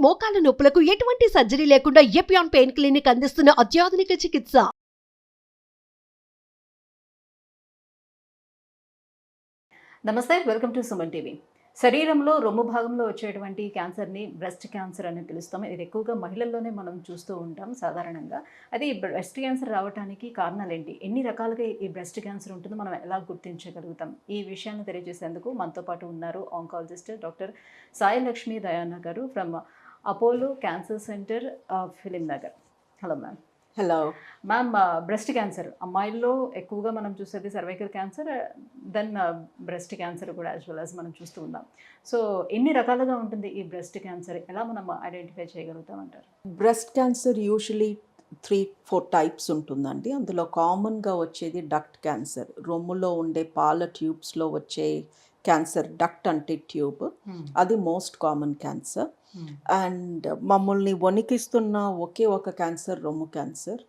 మోకాల నొప్పులకు ఎటువంటి సర్జరీ లేకుండా ఎపియాన్ పెయిన్ క్లినిక్ అందిస్తున్న అత్యాధునిక చికిత్స. నమస్తే, వెల్కమ్ టు సుమన్ టీవీ. శరీరంలో రొమ్ము భాగంలో వచ్చేటువంటి క్యాన్సర్ని బ్రెస్ట్ క్యాన్సర్ అని పిలుస్తాం. ఇది ఎక్కువగా మహిళల్లోనే మనం చూస్తూ ఉంటాం సాధారణంగా. అది బ్రెస్ట్ క్యాన్సర్ రావడానికి కారణాలు ఏంటి, ఎన్ని రకాలుగా ఈ బ్రెస్ట్ క్యాన్సర్ ఉంటుందో మనం ఎలా గుర్తించగలుగుతాం, ఈ విషయాన్ని తెలియజేసేందుకు మనతో పాటు ఉన్నారు ఆంకాలజిస్ట్ డాక్టర్ సాయి లక్ష్మి దయానా గారు from Apollo cancer centre Film Nagar. Hello ma'am. Hello ma'am, breast cancer అమ్మాయిల్లో ఎక్కువగా మనం చూసేది cervical cancer, then breast cancer కూడా యాజ్ వెల్ యాజ్ మనం చూస్తూ ఉన్నాం. సో ఎన్ని రకాలుగా ఉంటుంది ఈ బ్రెస్ట్ క్యాన్సర్, ఎలా మనం ఐడెంటిఫై చేయగలుగుతాం అంటారు? బ్రెస్ట్ క్యాన్సర్ యూజువలీ 3-4 టైప్స్ ఉంటుందండి. అందులో కామన్గా వచ్చేది డక్ట్ క్యాన్సర్, రొమ్ములో ఉండే పాల ట్యూబ్స్లో వచ్చే క్యాన్సర్. డక్ట్ అంటే ట్యూబ్, అది మోస్ట్ కామన్ క్యాన్సర్. అండ్ మమ్మల్ని వణికిస్తున్న ఒకే ఒక క్యాన్సర్ రొమ్ము క్యాన్సర్.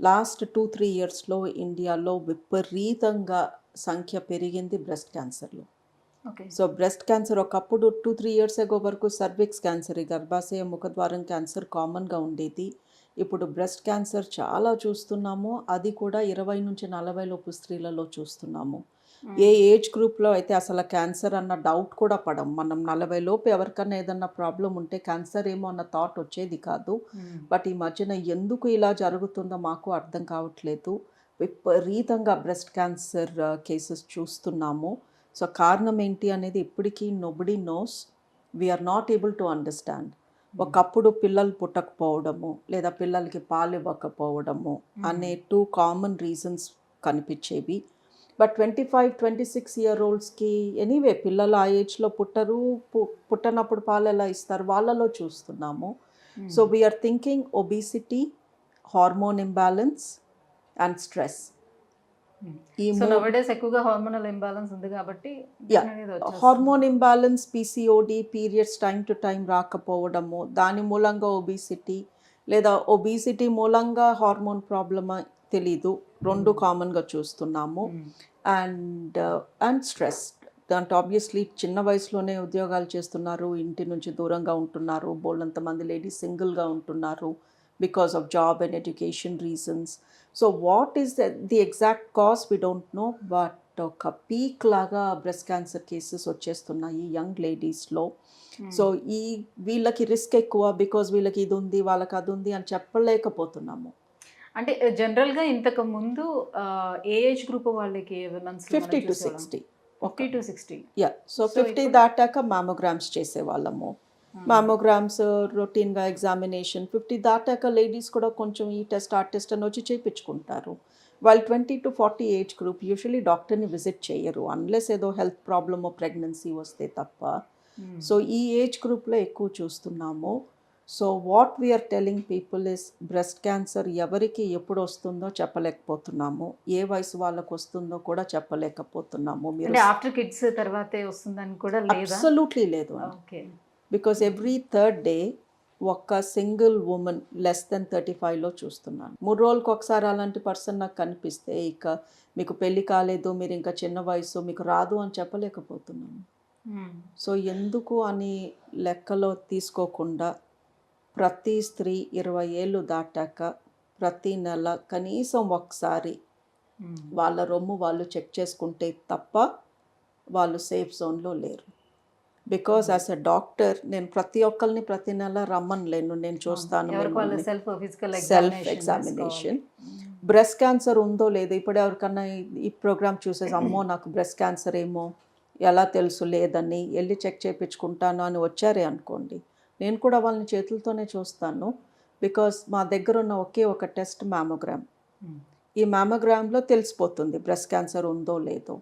లాస్ట్ 2-3 ఇయర్స్లో ఇండియాలో విపరీతంగా సంఖ్య పెరిగింది బ్రెస్ట్ క్యాన్సర్లో. సో బ్రెస్ట్ క్యాన్సర్ ఒకప్పుడు 2-3 ఇయర్స్ ఎగో వరకు సర్విక్స్ క్యాన్సర్, గర్భాశయ ముఖద్వారం క్యాన్సర్ కామన్గా ఉండేది. ఇప్పుడు బ్రెస్ట్ క్యాన్సర్ చాలా చూస్తున్నాము, అది కూడా 20-40 లోపు స్త్రీలలో చూస్తున్నాము. ఏ ఏజ్ గ్రూప్లో అయితే అసలు క్యాన్సర్ అన్న డౌట్ కూడా పడం. మనం 40 లోపు ఎవరికన్నా ఏదన్నా ప్రాబ్లం ఉంటే క్యాన్సర్ ఏమో అన్న థాట్ వచ్చేది కాదు. బట్ ఈ మధ్యన ఎందుకు ఇలా జరుగుతుందో మాకు అర్థం కావట్లేదు. విపరీతంగా బ్రెస్ట్ క్యాన్సర్ కేసెస్ చూస్తున్నాము. సో కారణం ఏంటి అనేది ఇప్పటికీ nobody knows. We're not able to understand. ఒకప్పుడు పిల్లలు పుట్టకపోవడము లేదా పిల్లలకి పాలు ఇవ్వకపోవడము అనే 2 కామన్ రీజన్స్ కనిపించేవి. బట్ 25-26 ఇయర్ ఓల్డ్స్కి ఎనీవే పిల్లలు ఆ ఏజ్లో పుట్టరు, పుట్టనప్పుడు పాలు ఎలా ఇస్తారు, వాళ్ళలో చూస్తున్నాము. So we are thinking obesity, hormone imbalance and stress. ఎక్కువగా హార్మోనల్ ఇంబ్యాలెన్స్ ఉంది కాబట్టి hormone imbalance, PCOD, periods time to time రాకపోవడము, దాని మూలంగా ఒబిసిటీ లేదా ఒబిసిటీ మూలంగా హార్మోన్ ప్రాబ్లమ్ తెలీదు, 2 కామన్గా చూస్తున్నాము. And stress. దాంట్లో ఆబ్వియస్లీ చిన్న వయసులోనే ఉద్యోగాలు చేస్తున్నారు, ఇంటి నుంచి దూరంగా ఉంటున్నారు, బోల్డంతమంది లేడీస్ సింగిల్గా ఉంటున్నారు because of job and education reasons. So what is the exact cause we don't know. But ఒక పీక్ లాగా బ్రెస్ట్ క్యాన్సర్ కేసెస్ వచ్చేస్తున్నాయి యంగ్ లేడీస్లో. సో వీళ్ళకి రిస్క్ ఎక్కువ బికాజ్ వీళ్ళకి ఇది ఉంది వాళ్ళకి అది ఉంది అని చెప్పలేకపోతున్నాము. అంటే జనరల్గా ఇంతకు ముందు ఏ ఏజ్ గ్రూప్ వాళ్ళకి 50 to 60. 50 to 60. యా. సో 50 దాటాక మ్యామోగ్రామ్స్ చేసేవాళ్ళము. మ్యామోగ్రామ్స్ రొటీన్గా ఎగ్జామినేషన్. 50 దాటాక లేడీస్ కూడా కొంచెం ఈ టెస్ట్ ఆ టెస్ట్ అని వచ్చి చేయించుకుంటారు. వాళ్ళు 20 to 40 ఏజ్ గ్రూప్ యూజువలీ డాక్టర్ని విజిట్ చేయరు అన్లెస్ ఏదో హెల్త్ ప్రాబ్లమ్ ప్రెగ్నెన్సీ వస్తే తప్ప. సో ఈ ఏజ్ గ్రూప్లో ఎక్కువ చూస్తున్నాము. So what we're telling people is breast cancer ఎవరికి ఎప్పుడు వస్తుందో చెప్పలేకపోతున్నాము, ఏ వయసు వాళ్ళకు వస్తుందో కూడా చెప్పలేకపోతున్నాము. మీరు ఆఫ్టర్ కిడ్స్ తర్వాతే వస్తుందని కూడా అబ్సల్యూట్లీ లేదు. బికాస్ ఎవ్రీ 3rd day ఒక సింగిల్ ఉమెన్ లెస్ దెన్ 35లో చూస్తున్నాను. 3 రోజులకు ఒకసారి అలాంటి పర్సన్ నాకు కనిపిస్తే ఇక మీకు పెళ్ళి కాలేదు, మీరు ఇంకా చిన్న వయసు, మీకు రాదు అని చెప్పలేకపోతున్నాను. సో ఎందుకు అని లెక్కలో తీసుకోకుండా ప్రతి స్త్రీ 20 ఏళ్ళు దాటాక ప్రతి నెల కనీసం ఒకసారి వాళ్ళ రొమ్ము వాళ్ళు చెక్ చేసుకుంటే తప్ప వాళ్ళు సేఫ్ జోన్లో లేరు. బికాజ్ యాజ్ ఎ డాక్టర్ నేను ప్రతి ఒక్కరిని ప్రతి నెల రమ్మనలేను, నేను చూస్తాను సెల్ఫ్ ఎగ్జామినేషన్. బ్రెస్ట్ క్యాన్సర్ ఉందో లేదో ఇప్పుడు ఎవరికన్నా ఈ ప్రోగ్రామ్ చూసేసి అమ్మో నాకు బ్రెస్ట్ క్యాన్సర్ ఏమో ఎలా తెలుసు లేదని వెళ్ళి చెక్ చేయించుకుంటాను అని వచ్చారే అనుకోండి, నేను కూడా వాళ్ళని చేతులతోనే చూస్తాను. బికాస్ మా దగ్గర ఉన్న ఒకే ఒక టెస్ట్ మ్యామోగ్రామ్. ఈ మ్యామోగ్రామ్లో తెలిసిపోతుంది బ్రెస్ట్ క్యాన్సర్ ఉందో లేదో.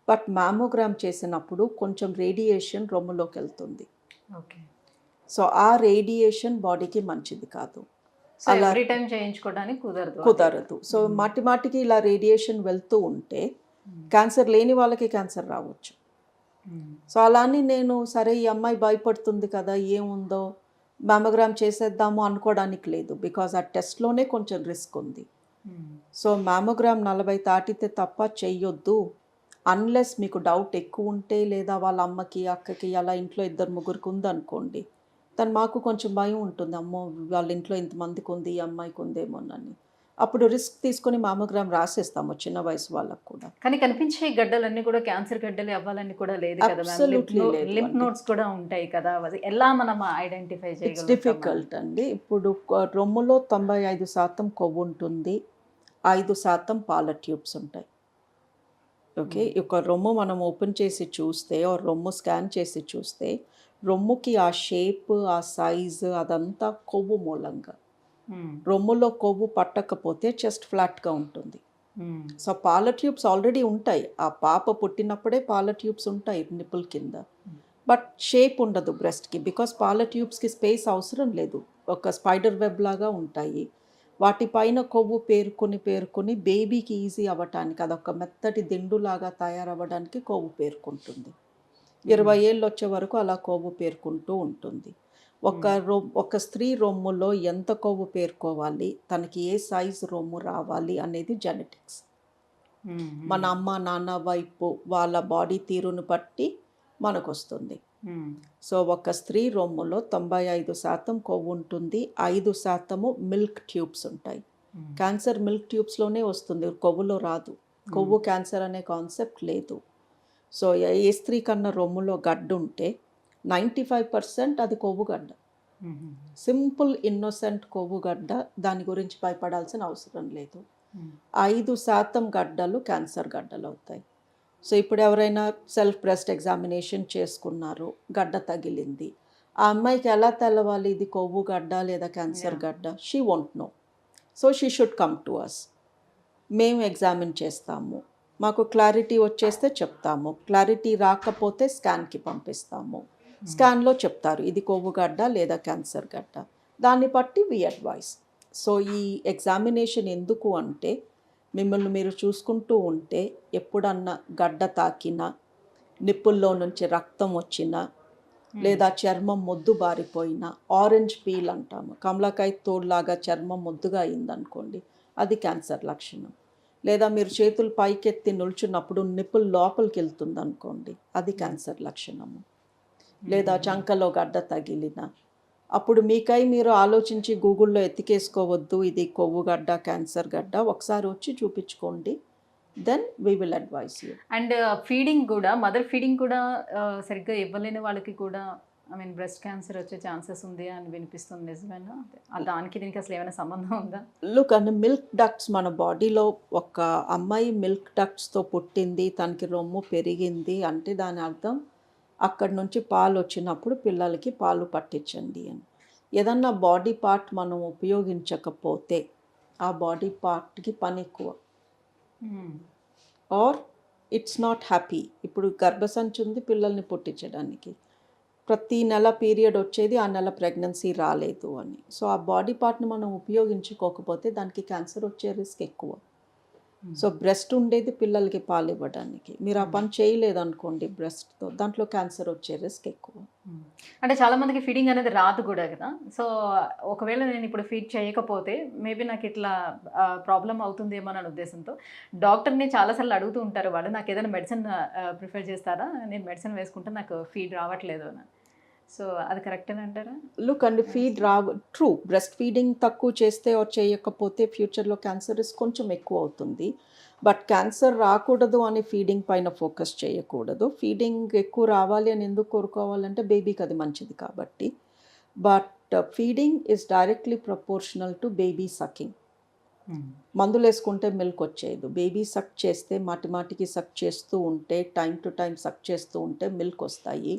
బట్ మ్యామోగ్రామ్ చేసినప్పుడు కొంచెం రేడియేషన్ రొమ్ములోకి వెళ్తుంది. సో ఆ రేడియేషన్ బాడీకి మంచిది కాదు, అలా చేయించుకోవడానికి కుదరదు. సో మాటికి ఇలా రేడియేషన్ వెళ్తూ ఉంటే క్యాన్సర్ లేని వాళ్ళకి క్యాన్సర్ రావచ్చు. సో అలానే నేను సరే ఈ అమ్మాయి భయపడుతుంది కదా ఏముందో మ్యామోగ్రామ్ చేసేద్దాము అనుకోవడానికి లేదు. బికాజ్ ఆ టెస్ట్లోనే కొంచెం రిస్క్ ఉంది. సో మ్యామోగ్రామ్ 40 దాటితే తప్ప చెయ్యొద్దు. అన్లెస్ మీకు డౌట్ ఎక్కువ ఉంటే లేదా వాళ్ళ అమ్మకి అక్కకి అలా ఇంట్లో 2-3 ఉందనుకోండి, తను మాకు కొంచెం భయం ఉంటుంది. అమ్మో! వాళ్ళ ఇంట్లో ఇంతమందికి ఉంది, ఈ అమ్మాయికి ఉందేమోనని. అప్పుడు రిస్క్ తీసుకొని మామోగ్రామ్ రాసేస్తాము చిన్న వయసు వాళ్ళకి కూడా. కానీ కనిపించే గడ్డలన్నీ కూడా క్యాన్సర్ గడ్డలే అవ్వాలని కూడా లేదు కదా మ్యామ్. అబ్సల్యూట్లీ లేదు లింఫ్ అండి. నోడ్స్ కూడా ఉంటాయి కదా, అది ఎలా మనం ఐడెంటిఫై ఇట్స్ చేయగలుగుతాం? డిఫికల్ట్ అండి. ఇప్పుడు రొమ్ములో 95% కొవ్వు ఉంటుంది. 5% పాల ట్యూబ్స్ ఉంటాయి. ఓకే. ఒక రొమ్ము మనం ఓపెన్ చేసి చూస్తే, రొమ్ము స్కాన్ చేసి చూస్తే, రొమ్ముకి ఆ షేప్, ఆ సైజు అదంతా కొవ్వు మూలంగా. రొమ్ములో కొవ్వు పట్టకపోతే చెస్ట్ ఫ్లాట్‌గా ఉంటుంది. సో, పాల ట్యూబ్స్ ఆల్రెడీ ఉంటాయి. ఆ పాప పుట్టినప్పుడే పాల ట్యూబ్స్ ఉంటాయి నిప్పుల్ కింద. బట్ షేప్ ఉండదు బ్రెస్ట్‌కి. బికాజ్ పాల ట్యూబ్స్‌కి స్పేస్ అవసరం లేదు. ఒక స్పైడర్ వెబ్ లాగా ఉంటాయి. వాటి పైన కొవ్వు పేరుకొని బేబీకి ఈజీ అవ్వటానికి, అదొక మెత్తటి దిండులాగా తయారవ్వడానికి కొవ్వు పేరుకుంటుంది. 20 ఏళ్ళు వచ్చే వరకు అలా కొవ్వు పేరుకుంటూ ఉంటుంది. ఒక స్త్రీ రొమ్ములో ఎంత కొవ్వు పేరుకోవాలి, తనకి ఏ సైజు రొమ్ము రావాలి అనేది జెనెటిక్స్. మన అమ్మ నాన్న వైపు వాళ్ళ బాడీ తీరును బట్టి మనకొస్తుంది. సో, ఒక స్త్రీ రొమ్ములో 95% కొవ్వు ఉంటుంది. 5% మిల్క్ ట్యూబ్స్ ఉంటాయి. క్యాన్సర్ మిల్క్ ట్యూబ్స్లోనే వస్తుంది, కొవ్వులో రాదు. కొవ్వు క్యాన్సర్ అనే కాన్సెప్ట్ లేదు. సో, ఏ స్త్రీ కన్నా రొమ్ములో గడ్డ ఉంటే 95% అది కొవ్వు గడ్డ. సింపుల్ ఇన్నోసెంట్ కొవ్వు గడ్డ, దాని గురించి భయపడాల్సిన అవసరం లేదు. 5% గడ్డలు క్యాన్సర్ గడ్డలు అవుతాయి. సో, ఇప్పుడు ఎవరైనా సెల్ఫ్ బ్రెస్ట్ ఎగ్జామినేషన్ చేసుకున్నారు, గడ్డ తగిలింది. ఆ అమ్మాయికి ఎలా తెలవాలి ఇది కొవ్వు గడ్డ లేదా క్యాన్సర్ గడ్డ? She won't know. So, she should come to us. మేము ఎగ్జామిన్ చేస్తాము. మాకు క్లారిటీ వచ్చేస్తే చెప్తాము. క్లారిటీ రాకపోతే స్కాన్కి పంపిస్తాము. స్కాన్లో చెప్తారు ఇది కొవ్వు గడ్డ లేదా క్యాన్సర్ గడ్డ. దాన్ని బట్టి వి అడ్వైస్. సో, ఈ ఎగ్జామినేషన్ ఎందుకు అంటే, మిమ్మల్ని మీరు చూసుకుంటూ ఉంటే ఎప్పుడన్నా గడ్డ తాకినా, నిప్పుల్లో నుంచి రక్తం వచ్చినా, లేదా చర్మం మొద్దు బారిపోయినా, ఆరెంజ్ పీల్ అంటాము, కమలాకాయ తోడులాగా చర్మం మొద్దుగా అయిందనుకోండి, అది క్యాన్సర్ లక్షణం. లేదా మీరు చేతులు పైకెత్తి నిల్చున్నప్పుడు నిప్పులు లోపలికి వెళ్తుంది అనుకోండి, అది క్యాన్సర్ లక్షణము. లేదా చంకలో గడ్డ తగిలిన, అప్పుడు మీకై మీరు ఆలోచించి గూగుల్లో ఎత్తికేసుకోవద్దు ఇది కొవ్వు గడ్డ క్యాన్సర్ గడ్డ, ఒకసారి వచ్చి చూపించుకోండి. Then we will advise you. And feeding కూడా, మదర్ ఫీడింగ్ కూడా సరిగ్గా ఇవ్వలేని వాళ్ళకి కూడా బ్రెస్ట్ క్యాన్సర్ వచ్చే ఛాన్సెస్ ఉంది అని వినిపిస్తుంది, నిజమేనా? దానికి దీనికి అసలు ఏమైనా సంబంధం ఉందా? లుక్ అండ్ మిల్క్ డక్ట్స్ మన బాడీలో, ఒక అమ్మాయి మిల్క్ డక్ట్స్తో పుట్టింది, తనకి రొమ్ము పెరిగింది అంటే దాని అర్థం అక్కడి నుంచి పాలు వచ్చినప్పుడు పిల్లలకి పాలు పట్టించండి అని. ఏదన్నా బాడీ పార్ట్ మనం ఉపయోగించకపోతే ఆ బాడీ పార్ట్కి పని ఎక్కువ, ఆర్ ఇట్స్ నాట్ హ్యాపీ. ఇప్పుడు గర్భసంచి ఉంది పిల్లల్ని పుట్టించడానికి, ప్రతి నెల పీరియడ్ వచ్చేది, ఆ నెల ప్రెగ్నెన్సీ రాలేదు అని. సో, ఆ బాడీ పార్ట్ని మనం ఉపయోగించుకోకపోతే దానికి క్యాన్సర్ వచ్చే రిస్క్ ఎక్కువ. సో, బ్రెస్ట్ ఉండేది పిల్లలకి పాలు ఇవ్వడానికి, మీరు ఆ పని చేయలేదనుకోండి బ్రెస్ట్తో, దాంట్లో క్యాన్సర్ వచ్చే రిస్క్ ఎక్కువ. అంటే చాలా మందికి ఫీడింగ్ అనేది రాదు కూడా కదా. సో, ఒకవేళ నేను ఇప్పుడు ఫీడ్ చేయకపోతే మేబీ నాకు ఇట్లా ప్రాబ్లం అవుతుందేమో అనే ఉద్దేశంతో డాక్టర్ని చాలాసార్లు అడుగుతూ ఉంటారు వాళ్ళు, నాకు ఏదైనా మెడిసిన్ ప్రిఫర్ చేస్తారా, నేను మెడిసిన్ వేసుకుంటే నాకు ఫీడ్ రావట్లేదు అని. సో, అది కరెక్టేనా అంటారా? Look and feed true, breast feeding తక్కువ చేస్తే చేయకపోతే ఫ్యూచర్లో క్యాన్సర్ రిస్క్ కొంచెం ఎక్కువ అవుతుంది. బట్ క్యాన్సర్ రాకూడదు అని ఫీడింగ్ పైన ఫోకస్ చేయకూడదు. ఫీడింగ్ ఎక్కువ రావాలి అని ఎందుకు కోరుకోవాలంటే బేబీకి అది మంచిది కాబట్టి. But feeding is directly proportional to baby sucking. మందులు వేసుకుంటే మిల్క్ వచ్చేది, బేబీ సక్ చేస్తే మాటికి సక్ చేస్తూ ఉంటే, టైం టు టైం సక్ చేస్తూ ఉంటే మిల్క్ వస్తాయి.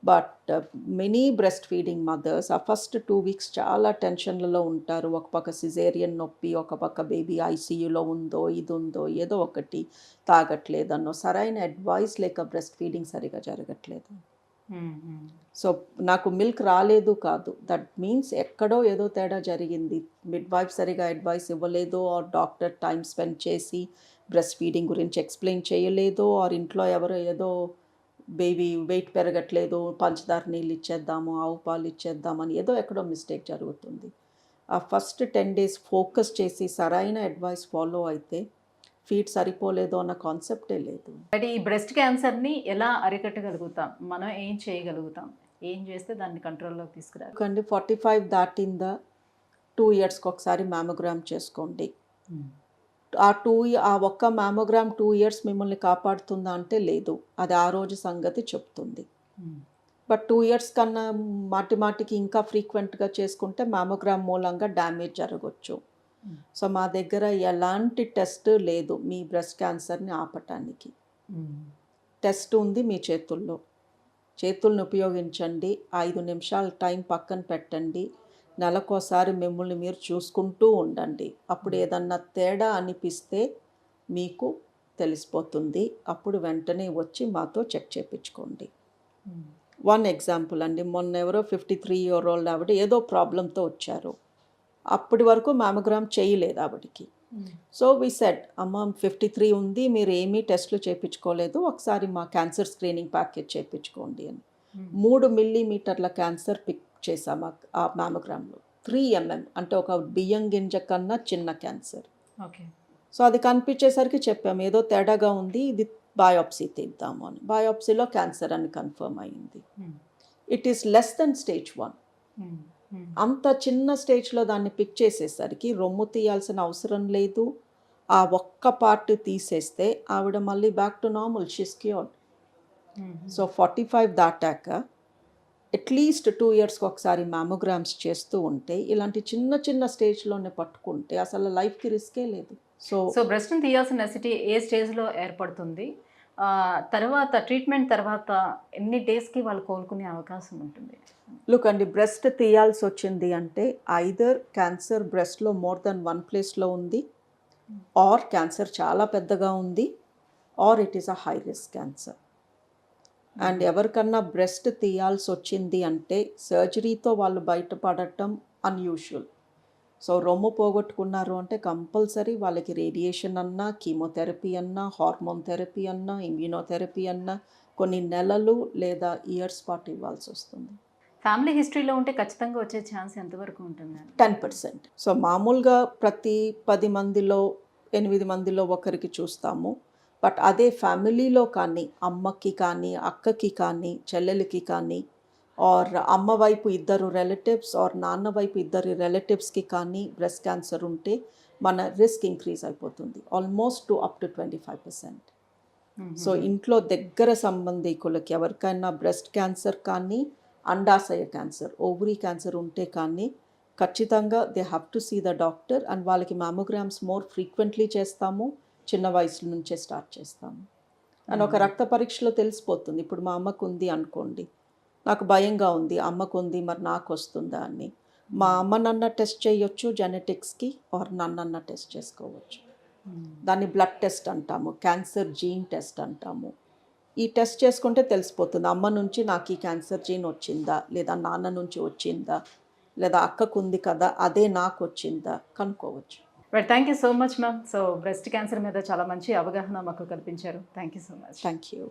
But many breast feeding mothers ఆ ఫస్ట్ 2 వీక్స్ చాలా టెన్షన్లలో ఉంటారు. ఒక పక్క సిజేరియన్ నొప్పి, ఒక పక్క బేబీ ఐసీయూలో ఉందో, ఇది ఉందో, ఏదో ఒకటి తాగట్లేదన్నో, సరైన అడ్వైస్ లేక బ్రెస్ట్ ఫీడింగ్ సరిగా జరగట్లేదు. సో, నాకు మిల్క్ రాలేదు కాదు, దట్ మీన్స్ ఎక్కడో ఏదో తేడా జరిగింది. మిడ్ వైఫ్ సరిగా అడ్వైస్ ఇవ్వలేదు, ఆర్ డాక్టర్ టైం స్పెండ్ చేసి బ్రెస్ట్ ఫీడింగ్ గురించి ఎక్స్ప్లెయిన్ చేయలేదు, ఆర్ ఇంట్లో ఎవరో ఏదో బేబీ వెయిట్ పెరగట్లేదు, పంచదార నీళ్ళు ఇచ్చేద్దాము, ఆవు పాలు ఇచ్చేద్దామని ఏదో ఎక్కడో మిస్టేక్ జరుగుతుంది. ఆ ఫస్ట్ 10 days ఫోకస్ చేసి సరైన అడ్వైస్ ఫాలో అయితే ఫీడ్ సరిపోలేదు అన్న కాన్సెప్టే లేదు. బట్ ఈ బ్రెస్ట్ క్యాన్సర్ని ఎలా అరికట్టగలుగుతాం, మనం ఏం చేయగలుగుతాం? ఏం చేస్తే దాన్ని కంట్రోల్లోకి తీసుకురాలి? ఎందుకంటే 45 దాటిందా 2 ఇయర్స్కి ఒకసారి మ్యామోగ్రామ్ చేసుకోండి. ఆ ఒక్క మ్యామోగ్రామ్ 2 ఇయర్స్ మిమ్మల్ని కాపాడుతుందా అంటే లేదు, అది ఆ రోజు సంగతి చెప్తుంది. బట్ 2 ఇయర్స్ కన్నా మాటికి ఇంకా ఫ్రీక్వెంట్గా చేసుకుంటే మ్యామోగ్రామ్ మూలంగా డ్యామేజ్ జరగవచ్చు. సో మా దగ్గర ఎలాంటి టెస్ట్ లేదు మీ బ్రెస్ట్ క్యాన్సర్ని ఆపటానికి. టెస్ట్ ఉంది మీ చేతుల్ని ఉపయోగించండి, 5 నిమిషాలు టైం పక్కన పెట్టండి, నెలకోసారి మిమ్మల్ని మీరు చూసుకుంటూ ఉండండి. అప్పుడు ఏదన్నా తేడా అనిపిస్తే మీకు తెలిసిపోతుంది, అప్పుడు వెంటనే వచ్చి మాతో చెక్ చేయించుకోండి. 1 ఎగ్జాంపుల్ అండి, మొన్న ఎవరో 53 ఇయర్ ఓల్డ్ ఆవిడ ఏదో ప్రాబ్లంతో వచ్చారు. అప్పటి వరకు మ్యామోగ్రామ్ చేయలేదు ఆవిడకి. సో వి సెడ్, అమ్మ 53 ఉంది, మీరు ఏమీ టెస్ట్లు చేయించుకోలేదు, ఒకసారి మా క్యాన్సర్ స్క్రీనింగ్ ప్యాకేజ్ చేయించుకోండి అని. 3 మిల్లీమీటర్ల క్యాన్సర్ పిక్ చేసాం ఆ మ్యామోగ్రామ్లో. 3 mm అంటే ఒక బియ్యం గింజ కన్నా చిన్న క్యాన్సర్. ఓకే. సో అది కనిపించేసరికి చెప్పాము ఏదో తేడాగా ఉంది, ఇది బయాప్సీ తీద్దాము అని. బయాప్సీలో క్యాన్సర్ అని కన్ఫర్మ్ అయింది. It is less than stage 1. అంత చిన్న స్టేజ్లో దాన్ని పిక్ చేసేసరికి రొమ్ము తీయాల్సిన అవసరం లేదు, ఆ ఒక్క పార్ట్ తీసేస్తే ఆవిడ మళ్ళీ back to normal, she's cured. So 45 దాటాక అట్లీస్ట్ 2 ఇయర్స్కి ఒకసారి మ్యామోగ్రామ్స్ చేస్తూ ఉంటే, ఇలాంటి చిన్న స్టేజ్లోనే పట్టుకుంటే అసలు లైఫ్కి రిస్కే లేదు. సో బ్రెస్ట్ని తీయాల్సిన నెసిటీ ఏ స్టేజ్లో ఏర్పడుతుంది? తర్వాత ట్రీట్మెంట్ తర్వాత ఎన్ని డేస్కి వాళ్ళు కోలుకునే అవకాశం ఉంటుంది? లుక్ అండి, బ్రెస్ట్ తీయాల్సి వచ్చింది అంటే ఐదర్ క్యాన్సర్ బ్రెస్ట్లో మోర్ దెన్ 1 ప్లేస్లో ఉంది, ఆర్ క్యాన్సర్ చాలా పెద్దగా ఉంది, or it is a high risk cancer. And ఎవరికన్నా బ్రెస్ట్ తీయాల్సి వచ్చింది అంటే సర్జరీతో వాళ్ళు బయటపడటం అన్యూజువల్. సో రొమ్ము పోగొట్టుకున్నారు అంటే కంపల్సరీ వాళ్ళకి రేడియేషన్ అన్నా, కీమోథెరపీ అన్నా, హార్మోన్ థెరపీ అన్నా, ఇమ్యూనోథెరపీ అన్నా కొన్ని నెలలు లేదా ఇయర్స్ పాటు ఇవ్వాల్సి వస్తుంది. ఫ్యామిలీ హిస్టరీలో ఉంటే ఖచ్చితంగా వచ్చే ఛాన్స్ ఎంతవరకు ఉంటుంది? 10%. సో మామూలుగా ప్రతి 10 మందిలో 8 మందిలో ఒకరికి చూస్తాము. బట్ అదే ఫ్యామిలీలో కానీ, అమ్మకి కానీ, అక్కకి కానీ, చెల్లెలకి కానీ, ఆర్ అమ్మ వైపు 2 రిలేటివ్స్ ఆర్ నాన్న వైపు 2 రిలేటివ్స్కి కానీ బ్రెస్ట్ క్యాన్సర్ ఉంటే మన రిస్క్ ఇంక్రీజ్ అయిపోతుంది almost to up to 25%. So ఇంట్లో దగ్గర సంబంధికులకి ఎవరికైనా బ్రెస్ట్ క్యాన్సర్ కానీ, అండాశయ క్యాన్సర్, ఓవరీ క్యాన్సర్ ఉంటే కానీ ఖచ్చితంగా they have to see the doctor. And వాళ్ళకి మ్యామోగ్రామ్స్ మోర్ ఫ్రీక్వెంట్లీ చేస్తాము, చిన్న వయసు నుంచే స్టార్ట్ చేస్తాము. అండ్ ఒక రక్త పరీక్షలో తెలిసిపోతుంది. ఇప్పుడు మా అమ్మకు ఉంది అనుకోండి, నాకు భయంగా ఉంది, అమ్మకు ఉంది మరి నాకు వస్తుందా అని. మా అమ్మ నన్న టెస్ట్ చేయొచ్చు జెనెటిక్స్కి, ఆర్ నన్నన్న టెస్ట్ చేసుకోవచ్చు. దాన్ని బ్లడ్ టెస్ట్ అంటాము, క్యాన్సర్ జీన్ టెస్ట్ అంటాము. ఈ టెస్ట్ చేసుకుంటే తెలిసిపోతుంది అమ్మ నుంచి నాకు ఈ క్యాన్సర్ జీన్ వచ్చిందా, లేదా నాన్న నుంచి వచ్చిందా, లేదా అక్కకు ఉంది కదా అదే నాకు వచ్చిందా కనుక్కోవచ్చు. Right, thank you so much ma'am. So breast cancer మీద చాలా మంచి అవగాహన మాకు కల్పించారు. Thank you so much. Thank you.